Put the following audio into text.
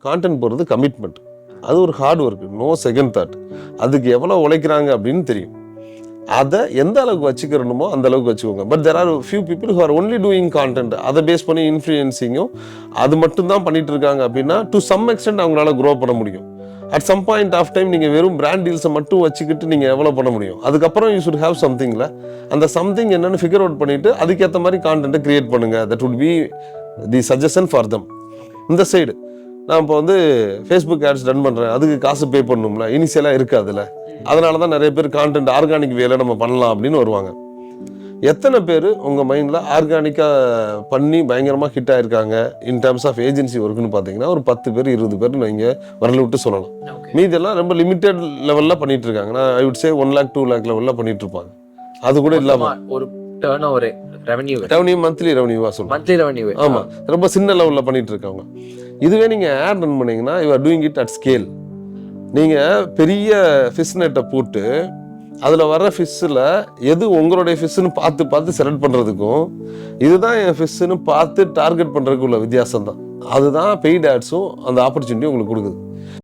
Content போடுறது commitment, அது ஒரு hard work, no second thought. அதுக்கு எவ்வளோ உழைக்கிறாங்க அப்படின்னு தெரியும். அதை எந்த அளவுக்கு வச்சுக்கிறணுமோ அந்த அளவுக்கு வச்சுக்கோங்க. But there are few people who are only doing content, அதை பேஸ் பண்ணி இன்ஃப்ளூயன்சிங்கும் அது மட்டும் தான் பண்ணிட்டு இருக்காங்க அப்படின்னா டு சம் எக்ஸ்டென்ட் அவங்களால க்ரோ பண்ண முடியும். At some point of time நீங்கள் வெறும் பிராண்ட் டீல்ஸை மட்டும் வச்சுக்கிட்டு நீங்கள் எவ்வளோ பண்ண முடியும்? அதுக்கப்புறம் யூ ஷுட் ஹேவ் சம்திங்கில் அந்த சம்திங் என்னன்னு ஃபிகர் அவுட் பண்ணிவிட்டு அதுக்கேற்ற மாதிரி கான்டென்ட்டை கிரியேட் பண்ணுங்கள். That would be the suggestion for them. இந்த சைடு நான் இப்போ வந்து ஃபேஸ்புக் ஆட்ஸ் ரன் பண்ணுறேன், அதுக்கு காசு பே பண்ணணும்ல, இனிஷியலாக இருக்காதுல்ல. அதனால தான் நிறைய பேர் கான்டென்ட் ஆர்கானிக் வேலை நம்ம பண்ணலாம் அப்படின்னு வருவாங்க. எத்தனை பேர் உங்கள் மைண்டில் ஆர்கானிக்காக பண்ணி பயங்கரமாக ஹிட் ஆகிருக்காங்க இன் டேர்ம்ஸ் ஆஃப் ஏஜென்சி ஒர்க்குன்னு பார்த்தீங்கன்னா ஒரு 10 பேர் 20 பேர் நீங்கள் வரல விட்டு சொல்லலாம். மீதெல்லாம் ரொம்ப லிமிட்டட் லெவலில் பண்ணிட்டு இருக்காங்க. நான் I would say 1 lakh 2 lakh லெவலில் பண்ணிட்டு இருப்பாங்க. அது கூட இல்லாமல் ஒரு டர்ன் ஓவர் ரெவன்யூ மந்த்லி ரெவன்யூவாக சொல்லுவாங்க. மந்த்லி ரெவன்யூ ஆமாம், ரொம்ப சின்ன லெவலில் பண்ணிட்டு இருக்காங்க. இதுவே நீங்கள் ஆட் ரன் பண்ணீங்கன்னா you are doing it at scale. நீங்கள் பெரிய ஃபிஷ் நெட்டை போட்டு அதில் வர ஃபிஷ்ஷில் எது உங்களுடைய ஃபிஷ்ஷுன்னு பார்த்து செலக்ட் பண்ணுறதுக்கும் இதுதான் என் ஃபிஷ்ஷுன்னு பார்த்து டார்கெட் பண்ணுறதுக்கு உள்ள வித்தியாசம் தான். அதுதான் பெய்ட் ஆட்ஸும் அந்த ஆப்பர்ச்சுனிட்டி உங்களுக்கு கொடுக்குது.